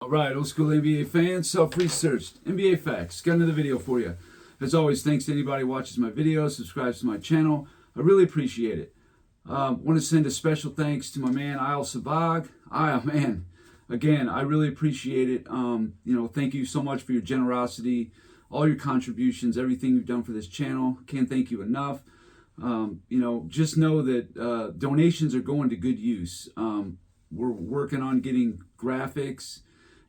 All right, old school NBA fans, self-researched, NBA facts. Got another video for you. As always, thanks to anybody who watches my videos, subscribes to my channel. I really appreciate it. Want to send a special thanks to my man, Isle Sabag. Man, again, I really appreciate it. Thank you so much for your generosity, all your contributions, everything you've done for this channel. Can't thank you enough. Just know that donations are going to good use. We're working on getting graphics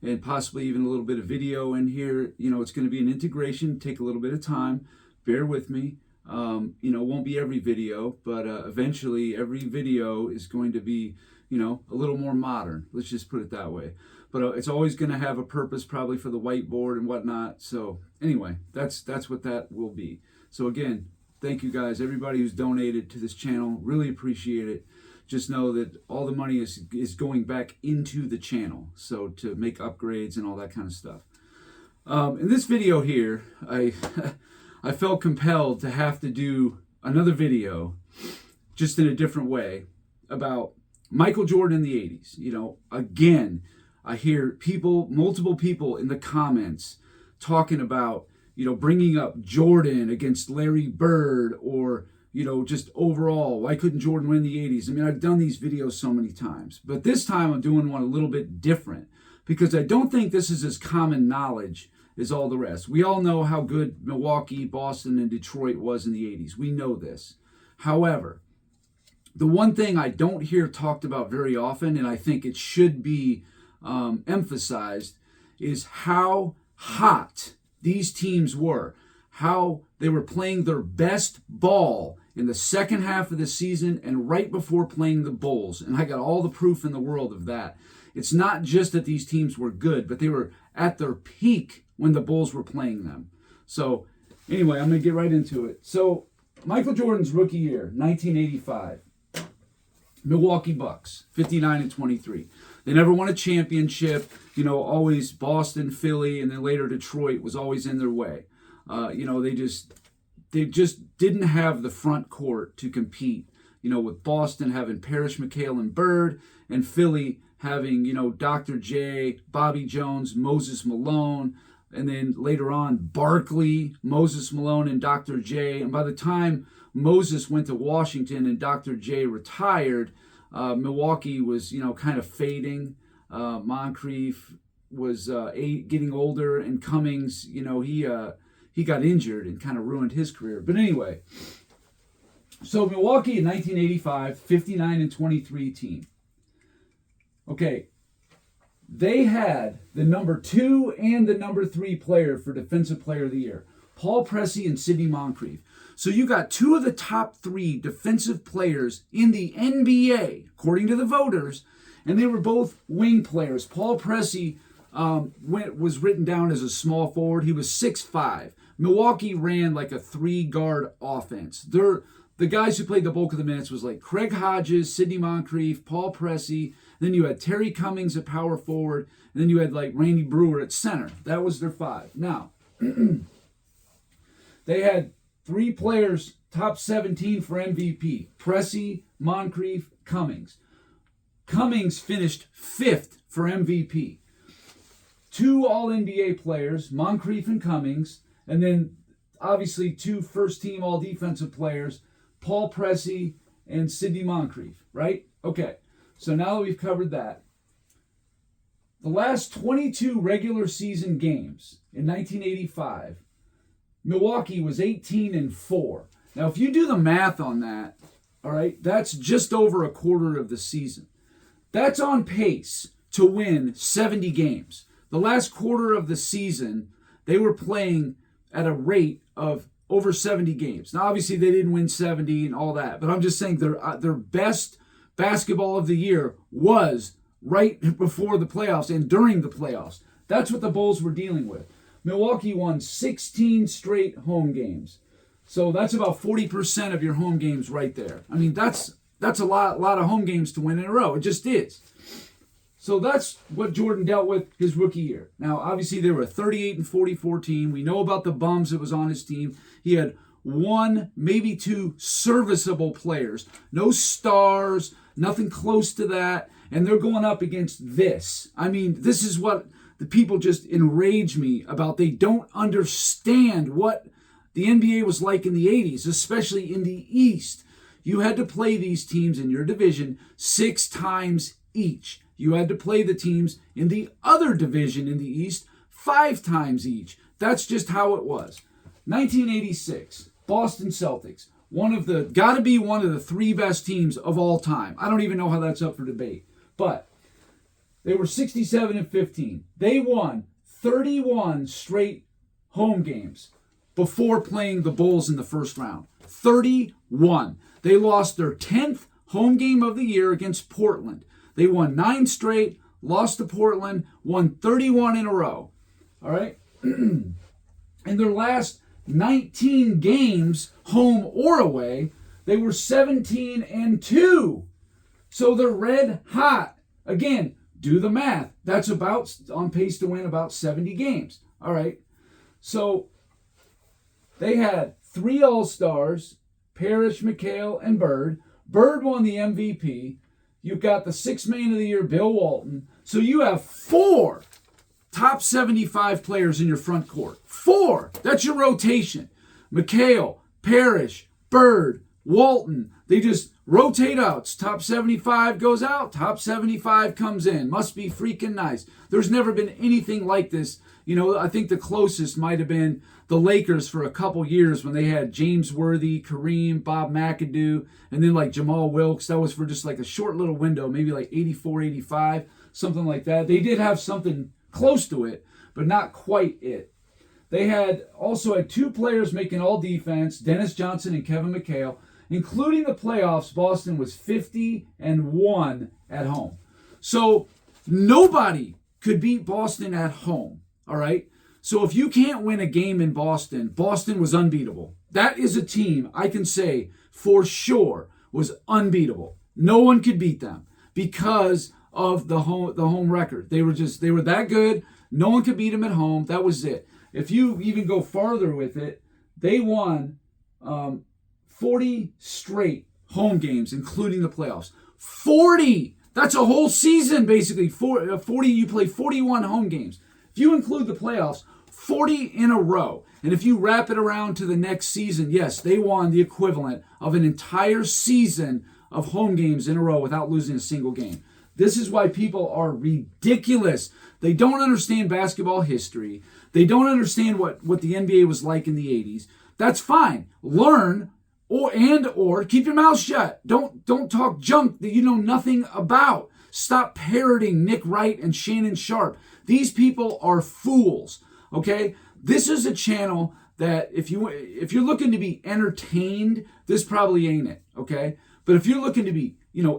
and possibly even a little bit of video in here. It's going to be an integration, take a little bit of time. Bear with me. Won't be every video, but eventually every video is going to be, a little more modern. Let's just put it that way. But it's always going to have a purpose, probably for the whiteboard and whatnot. So anyway, that's what that will be. So again, thank you guys, everybody who's donated to this channel. Really appreciate it. Just know that all the money is going back into the channel, so to make upgrades and all that kind of stuff. In this video here, I felt compelled to have to do another video, just in a different way, about Michael Jordan in the 80s. Again, I hear multiple people in the comments talking about, bringing up Jordan against Larry Bird, or just overall, why couldn't Jordan win the 80s? I mean, I've done these videos so many times, but this time I'm doing one a little bit different because I don't think this is as common knowledge as all the rest. We all know how good Milwaukee, Boston, and Detroit was in the 80s. We know this. However, the one thing I don't hear talked about very often, and I think it should be emphasized, is how hot these teams were, how they were playing their best ball in the second half of the season and right before playing the Bulls. And I got all the proof in the world of that. It's not just that these teams were good, but they were at their peak when the Bulls were playing them. So anyway, I'm going to get right into it. So Michael Jordan's rookie year, 1985. Milwaukee Bucks, 59-23. They never won a championship. Always Boston, Philly, and then later Detroit was always in their way. They just didn't have the front court to compete, with Boston having Parrish, McHale, and Bird, and Philly having, Dr. J, Bobby Jones, Moses Malone, and then later on Barkley, Moses Malone, and Dr. J. And by the time Moses went to Washington and Dr. J retired, Milwaukee was, kind of fading. Moncrief was getting older, and Cummings, he got injured and kind of ruined his career. But anyway, so Milwaukee in 1985, 59-23 team. Okay, they had the number 2 and the number 3 player for Defensive Player of the Year, Paul Pressey and Sidney Moncrief. So you got 2 of the top 3 defensive players in the NBA, according to the voters, and they were both wing players. Paul Pressey was written down as a small forward. He was 6'5". Milwaukee ran like a 3-guard offense. The guys who played the bulk of the minutes was like Craig Hodges, Sidney Moncrief, Paul Pressey. Then you had Terry Cummings at power forward. And then you had like Randy Brewer at center. That was their 5. Now, they had 3 players, top 17 for MVP. Pressey, Moncrief, Cummings. Cummings finished 5th for MVP. 2 All-NBA players, Moncrief and Cummings, and then obviously 2 first-team All-Defensive players, Paul Pressey and Sidney Moncrief, right? Okay, so now that we've covered that, the last 22 regular season games in 1985, Milwaukee was 18-4. Now, if you do the math on that, all right, that's just over a quarter of the season. That's on pace to win 70 games. The last quarter of the season, they were playing at a rate of over 70 games. Now, obviously, they didn't win 70 and all that, but I'm just saying their best basketball of the year was right before the playoffs and during the playoffs. That's what the Bulls were dealing with. Milwaukee won 16 straight home games. So that's about 40% of your home games right there. I mean, that's a lot of home games to win in a row. It just is. So that's what Jordan dealt with his rookie year. Now, obviously, they were a 38-44 team. We know about the bums that was on his team. He had 1, maybe 2 serviceable players. No stars, nothing close to that. And they're going up against this. I mean, this is what the people just enrage me about they don't understand what the NBA was like in the 80s, especially in the East. You had to play these teams in your division 6 times each. You had to play the teams in the other division in the East 5 times each. That's just how it was. 1986, Boston Celtics. Gotta be one of the 3 best teams of all time. I don't even know how that's up for debate. But they were 67-15. They won 31 straight home games before playing the Bulls in the first round. 31. They lost their 10th home game of the year against Portland. They won 9 straight, lost to Portland, won 31 in a row. All right? In their last 19 games, home or away, they were 17-2. So they're red hot. Again, do the math. That's about on pace to win about 70 games. All right? So they had 3 All-Stars, Parrish, McHale, and Bird. Bird won the MVP. You've got the 6th man of the year, Bill Walton. So you have 4 top 75 players in your front court. 4. That's your rotation. McHale, Parrish, Bird, Walton. They just rotate outs. Top 75 goes out. Top 75 comes in. Must be freaking nice. There's never been anything like this. You know, I think the closest might have been the Lakers for a couple years when they had James Worthy, Kareem, Bob McAdoo, and then like Jamal Wilkes. That was for just like a short little window, maybe like 84, 85, something like that. They did have something close to it, but not quite it. They also had 2 players making all defense, Dennis Johnson and Kevin McHale. Including the playoffs, Boston was 50-1 at home. So nobody could beat Boston at home, all right? So if you can't win a game in Boston, Boston was unbeatable. That is a team I can say for sure was unbeatable. No one could beat them because of the home record. They were that good. No one could beat them at home. That was it. If you even go farther with it, they won 40 straight home games, including the playoffs. 40! That's a whole season, basically. 40, you play 41 home games. If you include the playoffs, 40 in a row. And if you wrap it around to the next season, yes, they won the equivalent of an entire season of home games in a row without losing a single game. This is why people are ridiculous. They don't understand basketball history. They don't understand what the NBA was like in the 80s. That's fine. Learn or keep your mouth shut. Don't talk junk that you know nothing about. Stop parroting Nick Wright and Shannon Sharp. These people are fools. Okay? This is a channel that if you're looking to be entertained, this probably ain't it. Okay? But if you're looking to be,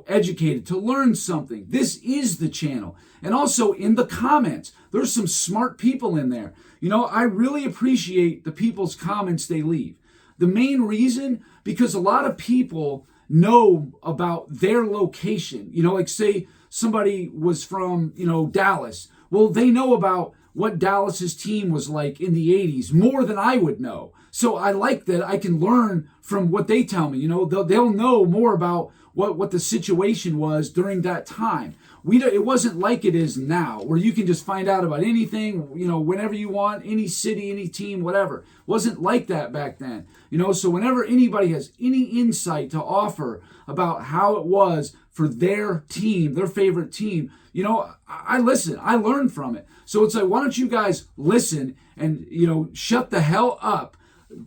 educated, to learn something, this is the channel. And also in the comments, there's some smart people in there. I really appreciate the people's comments they leave. The main reason, because a lot of people know about their location. Like say somebody was from, Dallas. Well, they know about what Dallas's team was like in the 80s more than I would know. So I like that I can learn from what they tell me. They'll know more about what the situation was during that time. It wasn't like it is now, where you can just find out about anything, whenever you want, any city, any team, whatever. It wasn't like that back then. So whenever anybody has any insight to offer about how it was for their team, their favorite team, I listen. I learn from it. So it's like, why don't you guys listen and, shut the hell up,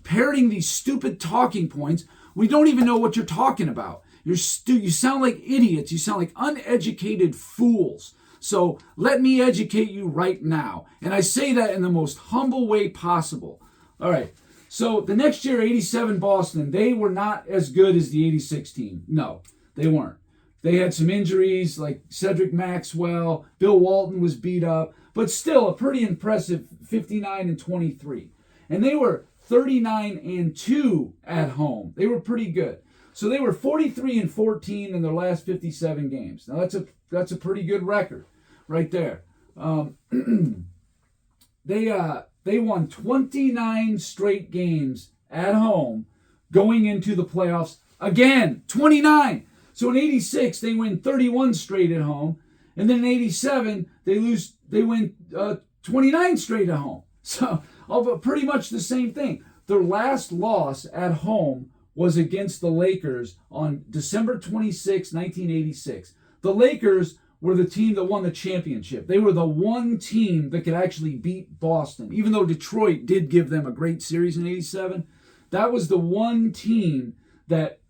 parroting these stupid talking points. We don't even know what you're talking about. You sound like idiots. You sound like uneducated fools. So let me educate you right now. And I say that in the most humble way possible. All right. So the next year, 87 Boston, they were not as good as the 86 team. No, they weren't. They had some injuries like Cedric Maxwell. Bill Walton was beat up. But still a pretty impressive 59-23. And they were 39-2 at home. They were pretty good. So they were 43-14 in their last 57 games. Now that's a pretty good record right there. They won 29 straight games at home going into the playoffs again. 29. So in 86 they win 31 straight at home, And then in 87, they win 29 straight at home. So pretty much the same thing. Their last loss at home was against the Lakers on December 26, 1986. The Lakers were the team that won the championship. They were the one team that could actually beat Boston. Even though Detroit did give them a great series in 87, that was the one team that,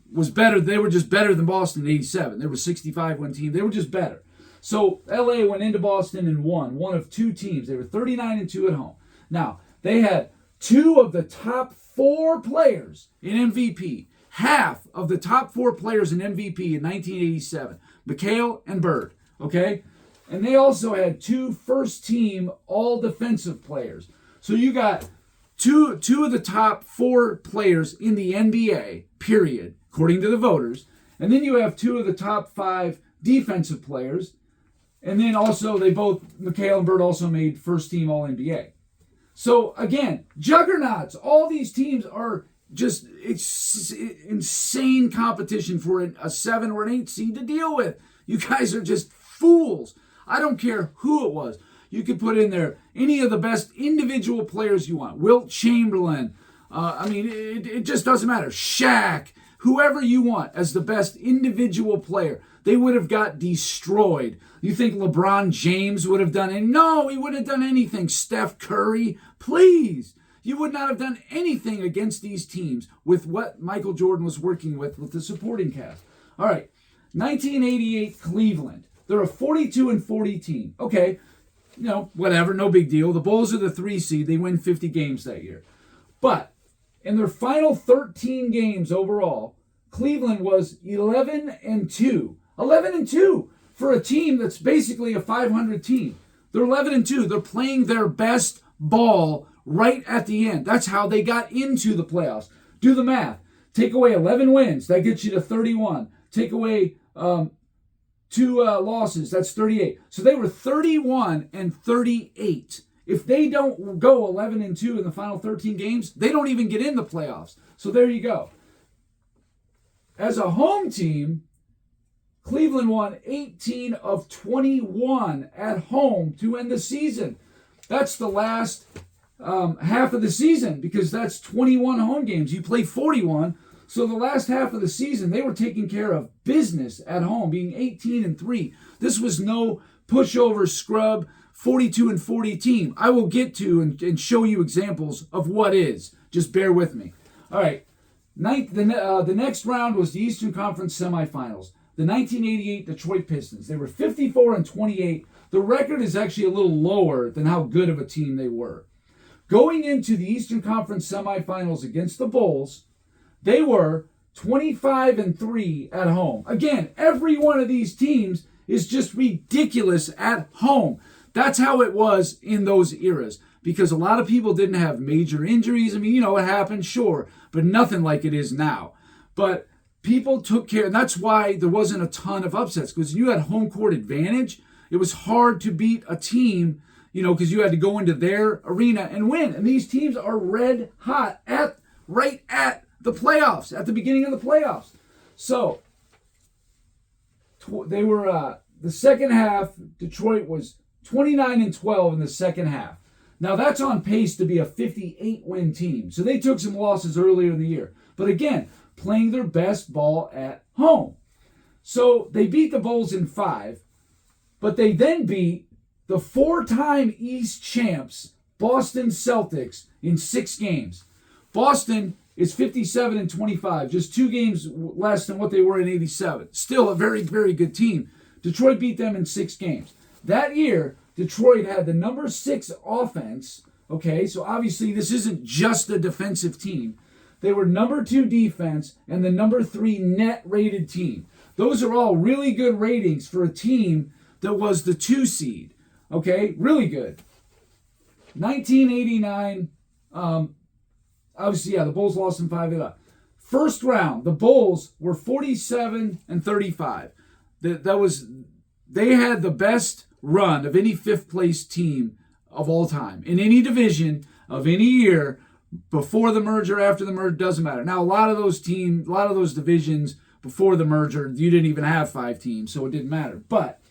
was better. They were just better than Boston in 87. They were a 65-win team. They were just better. So LA went into Boston and won, one of two teams. They were 39-2 at home. Now, they had two of the top four players in MVP. Half of the top four players in MVP in 1987. McHale and Bird. Okay? And they also had two first-team all-defensive players. So you got two of the top four players in the NBA, period, according to the voters. And then you have two of the top five defensive players. And then also McHale and Bird also made first-team All-NBA. So, again, juggernauts. All these teams are just insane competition for a 7 or an 8 seed to deal with. You guys are just fools. I don't care who it was. You could put in there any of the best individual players you want. Wilt Chamberlain. It just doesn't matter. Shaq. Whoever you want as the best individual player. They would have got destroyed. You think LeBron James would have done it? No, he wouldn't have done anything. Steph Curry, please. You would not have done anything against these teams with what Michael Jordan was working with the supporting cast. All right, 1988 Cleveland. They're a 42-40 team. Okay, whatever, no big deal. The Bulls are the 3 seed. They win 50 games that year. But in their final 13 games overall, Cleveland was 11-2. 11-2 for a team that's basically a 500 team. They're 11-2. They're playing their best ball right at the end. That's how they got into the playoffs. Do the math. Take away 11 wins. That gets you to 31. Take away 2 losses. That's 38. So they were 31-38. If they don't go 11-2 in the final 13 games, they don't even get in the playoffs. So there you go. As a home team, Cleveland won 18 of 21 at home to end the season. That's the last half of the season because that's 21 home games. You play 41. So the last half of the season, they were taking care of business at home, being 18-3. This was no pushover scrub 42-40 team. I will get to and show you examples of what is. Just bear with me. All right. The next round was the Eastern Conference semifinals. The 1988 Detroit Pistons. They were 54-28. The record is actually a little lower than how good of a team they were. Going into the Eastern Conference semifinals against the Bulls, they were 25-3 at home. Again, every one of these teams is just ridiculous at home. That's how it was in those eras because a lot of people didn't have major injuries. I mean, it happened, sure, but nothing like it is now. But people took care, and that's why there wasn't a ton of upsets because you had home court advantage. It was hard to beat a team, because you had to go into their arena and win. And these teams are red hot right at the playoffs, at the beginning of the playoffs. So they were the second half. Detroit was 29-12 in the second half. Now that's on pace to be a 58-win team. So they took some losses earlier in the year. But again, playing their best ball at home. So they beat the Bulls in 5, but they then beat the 4-time East champs, Boston Celtics, in 6 games. Boston is 57-25, just 2 games less than what they were in 87. Still a very, very good team. Detroit beat them in 6 games. That year, Detroit had the number 6 offense. Okay, so obviously this isn't just a defensive team. They were number 2 defense and the number 3 net rated team. Those are all really good ratings for a team that was the 2 seed. Okay, really good. 1989, obviously, the Bulls lost in 5. First round, the Bulls were 47-35. They had the best run of any 5th place team of all time in any division of any year. Before the merger, after the merger, doesn't matter. Now, a lot of those divisions before the merger, you didn't even have 5 teams, so it didn't matter. But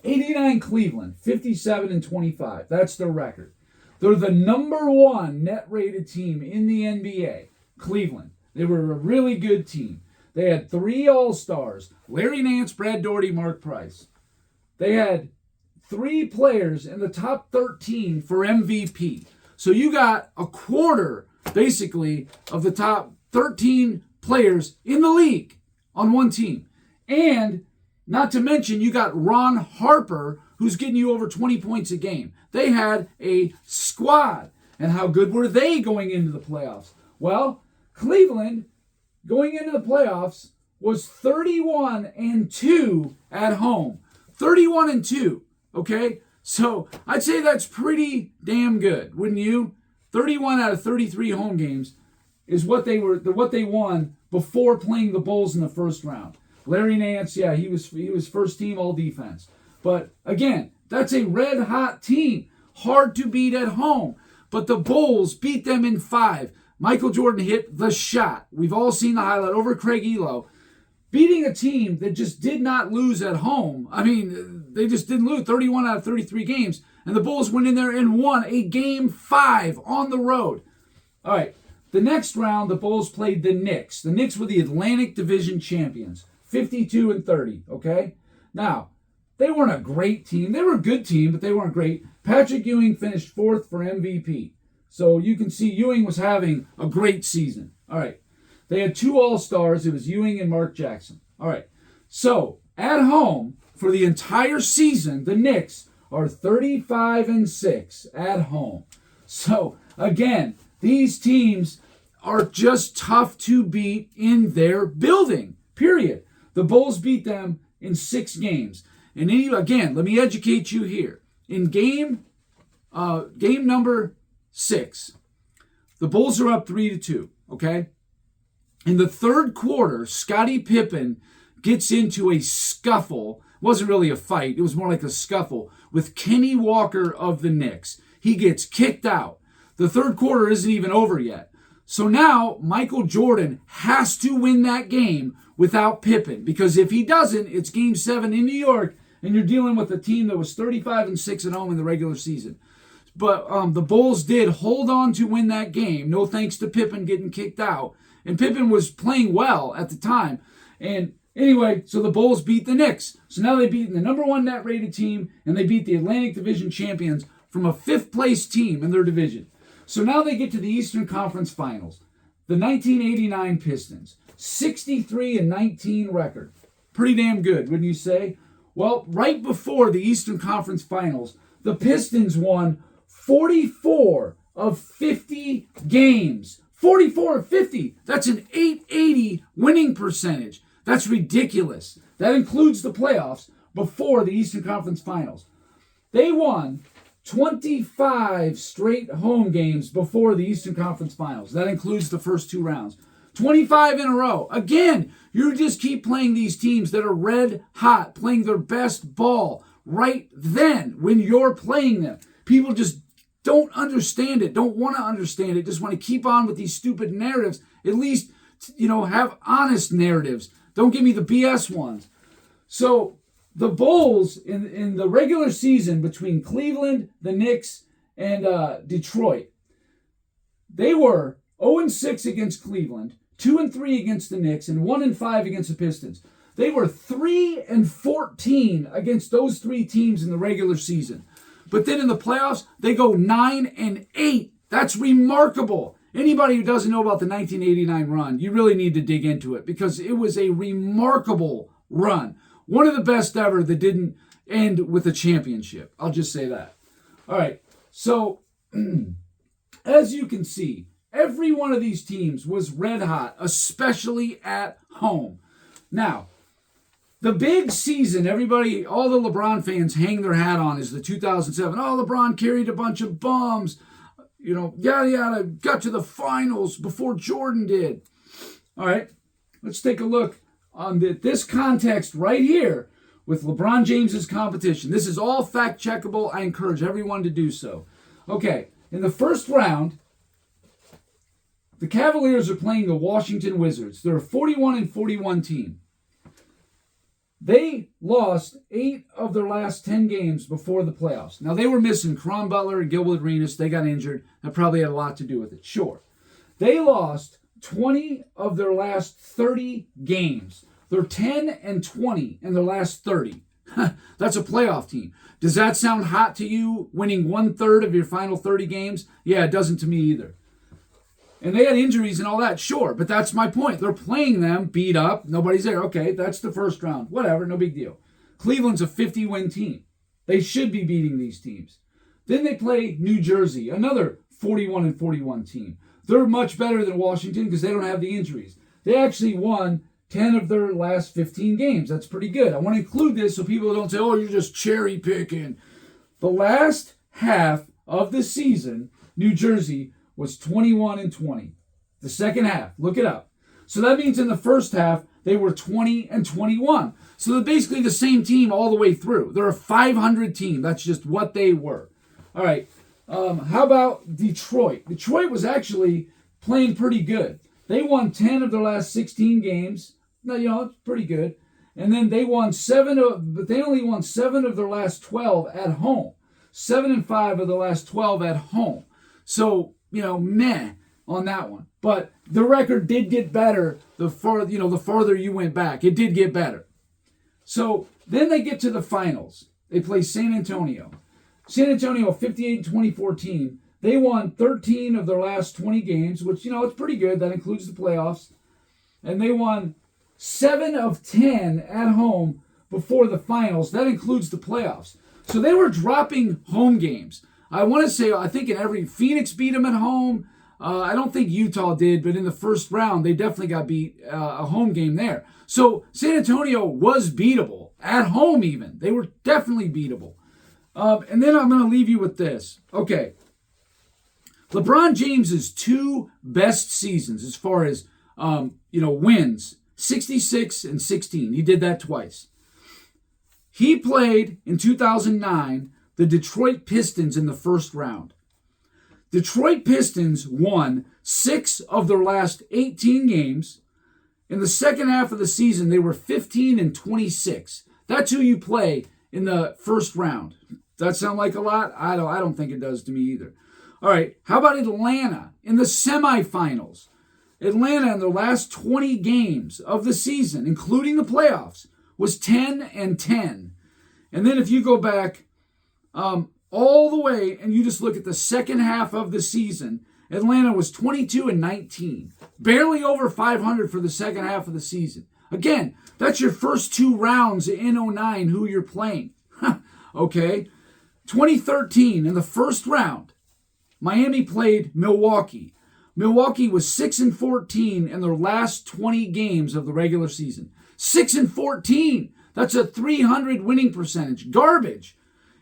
89 Cleveland, 57 and 25. That's their record. They're the number 1 net rated team in the NBA. Cleveland. They were a really good team. They had 3 All-Stars. Larry Nance, Brad Daugherty, Mark Price. They had 3 players in the top 13 for MVP. So you got a quarter, basically, of the top 13 players in the league on one team. And not to mention, you got Ron Harper, who's getting you over 20 points a game. They had a squad. And how good were they going into the playoffs? Well, Cleveland, going into the playoffs, was 31 and 2 at home. 31 and 2, okay? So I'd say that's pretty damn good, wouldn't you? 31 out of 33 home games is what they won before playing the Bulls in the first round. Larry Nance, yeah, he was first team all defense. But again, that's a red hot team, hard to beat at home. But the Bulls beat them in 5. Michael Jordan hit the shot. We've all seen the highlight over Craig Elo. Beating a team that just did not lose at home. I mean, they just didn't lose 31 out of 33 games. And the Bulls went in there and won a game 5 on the road. All right, the next round, the Bulls played the Knicks. The Knicks were the Atlantic Division champions, 52 and 30, okay? Now, they weren't a great team. They were a good team, but they weren't great. Patrick Ewing finished 4th for MVP. So you can see Ewing was having a great season. All right. They had 2 All-Stars. It was Ewing and Mark Jackson. All right. So at home for the entire season, the Knicks are 35 and 6 at home. So again, these teams are just tough to beat in their building, period. The Bulls beat them in 6 games. And again, let me educate you here. In game number 6, the Bulls are up 3-2, okay? In the third quarter, Scottie Pippen gets into a scuffle. It wasn't really a fight. It was more like a scuffle with Kenny Walker of the Knicks. He gets kicked out. The third quarter isn't even over yet. So now Michael Jordan has to win that game without Pippen, because if he doesn't, it's game 7 in New York, and you're dealing with a team that was 35 and 6 at home in the regular season. But the Bulls did hold on to win that game, no thanks to Pippen getting kicked out. And Pippen was playing well at the time. And anyway, so the Bulls beat the Knicks. So now they beat the number 1 net rated team, and they beat the Atlantic Division champions from a 5th place team in their division. So now they get to the Eastern Conference Finals. The 1989 Pistons, 63 and 19 record. Pretty damn good, wouldn't you say? Well, right before the Eastern Conference Finals, the Pistons won 44 of 50 games. 44 of 50. That's an .880 winning percentage. That's ridiculous. That includes the playoffs before the Eastern Conference Finals. They won 25 straight home games before the Eastern Conference Finals. That includes the first 2 rounds. 25 in a row. Again, you just keep playing these teams that are red hot, playing their best ball right then when you're playing them. People just don't understand it, don't want to understand it, just want to keep on with these stupid narratives. At least, have honest narratives. Don't give me the BS ones. So the Bulls in the regular season between Cleveland, the Knicks, and Detroit, they were 0-6 against Cleveland, 2-3 against the Knicks, and 1-5 against the Pistons. They were 3-14 against those 3 teams in the regular season. But then in the playoffs, they go 9-8. That's remarkable. Anybody who doesn't know about the 1989 run, you really need to dig into it, because it was a remarkable run. One of the best ever that didn't end with a championship. I'll just say that. All right. So, as you can see, every one of these teams was red hot, especially at home. Now, the big season, everybody, all the LeBron fans hang their hat on is the 2007. Oh, LeBron carried a bunch of bums. Yada, yada, got to the finals before Jordan did. All right, let's take a look on this context right here with LeBron James's competition. This is all fact-checkable. I encourage everyone to do so. Okay, in the first round, the Cavaliers are playing the Washington Wizards. They're a 41 and 41 team. They lost 8 of their last 10 games before the playoffs. Now, they were missing Caron Butler and Gilbert Arenas. They got injured. That probably had a lot to do with it, sure. They lost 20 of their last 30 games. They're 10-20 in their last 30. That's a playoff team. Does that sound hot to you, winning 1/3 of your final 30 games? Yeah, it doesn't to me either. And they had injuries and all that, sure, but that's my point. They're playing them, beat up, nobody's there. Okay, that's the first round. Whatever, no big deal. Cleveland's a 50-win team. They should be beating these teams. Then they play New Jersey, another 41-41 team. They're much better than Washington because they don't have the injuries. They actually won 10 of their last 15 games. That's pretty good. I want to include this so people don't say, oh, you're just cherry picking. The last half of the season, New Jersey was 21-20. The second half, look it up. So that means in the first half, they were 20-21. So they're basically the same team all the way through. They're a 500 team. That's just what they were. All right. How about Detroit? Detroit was actually playing pretty good. They won 10 of their last 16 games. Now, it's pretty good. And then they won but they only won 7 of their last 12 at home. 7-5 of the last 12 at home. So, meh on that one. But the record did get better the farther you went back. It did get better. So then they get to the finals. They play San Antonio. San Antonio, 58-2014. They won 13 of their last 20 games, which, it's pretty good. That includes the playoffs. And they won 7 of 10 at home before the finals. That includes the playoffs. So they were dropping home games. I want to say, I think Phoenix beat them at home. I don't think Utah did, but in the first round, they definitely got beat a home game there. So San Antonio was beatable, at home even. They were definitely beatable. And then I'm going to leave you with this. Okay. LeBron James's 2 best seasons as far as, wins, 66-16. He did that twice. He played in 2009 the Detroit Pistons in the first round. Detroit Pistons won 6 of their last 18 games. In the second half of the season, they were 15-26. That's who you play in the first round. Does that sound like a lot? I don't think it does to me either. All right, how about Atlanta in the semifinals? Atlanta in their last 20 games of the season, including the playoffs, was 10-10. And then if you go back all the way and you just look at the second half of the season, Atlanta was 22-19. Barely over 500 for the second half of the season. Again, that's your first 2 rounds in 09 who you're playing. Okay. 2013 in the first round, Miami played Milwaukee. Milwaukee was 6-14 in their last 20 games of the regular season. 6-14. That's a 300 winning percentage. Garbage.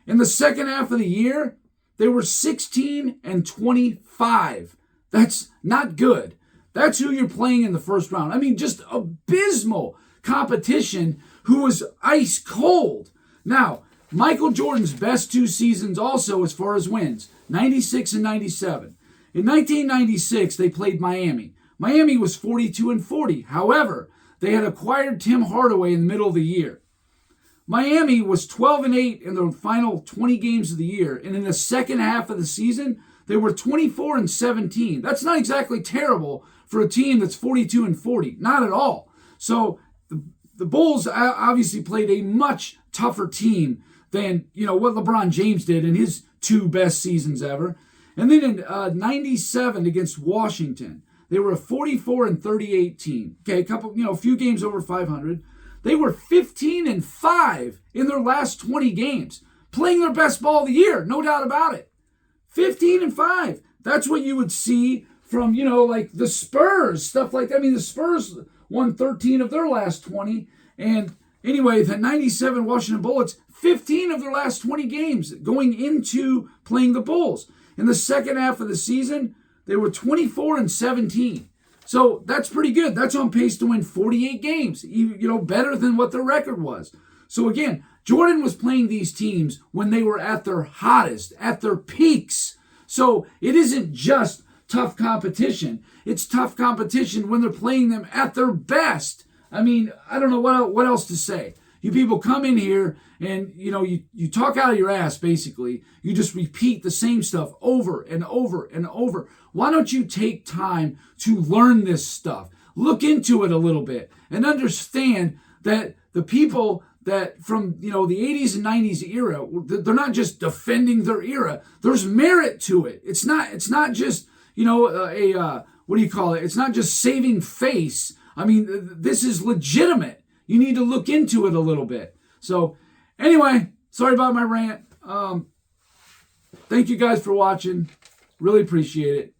In the second half of the year, they were 16-25. That's not good. That's who you're playing in the first round. I mean, just abysmal competition who was ice cold. Now, Michael Jordan's best 2 seasons also as far as wins, 96 and 97. In 1996, they played Miami. Miami was 42-40. However, they had acquired Tim Hardaway in the middle of the year. Miami was 12-8 in the final 20 games of the year, and in the second half of the season, they were 24-17. That's not exactly terrible for a team that's 42-40. Not at all. So the Bulls obviously played a much tougher team than what LeBron James did in his 2 best seasons ever. And then in 97 against Washington, they were a 44-38 team. Okay, a few games over 500. They were 15-5 in their last 20 games, playing their best ball of the year, no doubt about it. 15-5. That's what you would see from, like the Spurs, stuff like that. I mean, the Spurs won 13 of their last 20. And anyway, the 97 Washington Bullets, 15 of their last 20 games going into playing the Bulls. In the second half of the season, they were 24-17. So that's pretty good. That's on pace to win 48 games, better than what their record was. So again, Jordan was playing these teams when they were at their hottest, at their peaks. So it isn't just tough competition. It's tough competition when they're playing them at their best. I mean, I don't know what else to say. You people come in here and, you talk out of your ass, basically. You just repeat the same stuff over and over and over. Why don't you take time to learn this stuff? Look into it a little bit and understand that the people that from, the 80s and 90s era, they're not just defending their era. There's merit to it. It's not just, what do you call it? It's not just saving face. I mean, this is legitimate. You need to look into it a little bit. So anyway, sorry about my rant. Thank you guys for watching. Really appreciate it.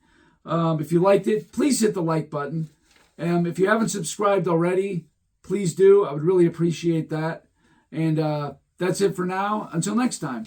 If you liked it, please hit the like button. If you haven't subscribed already, please do. I would really appreciate that. And that's it for now. Until next time.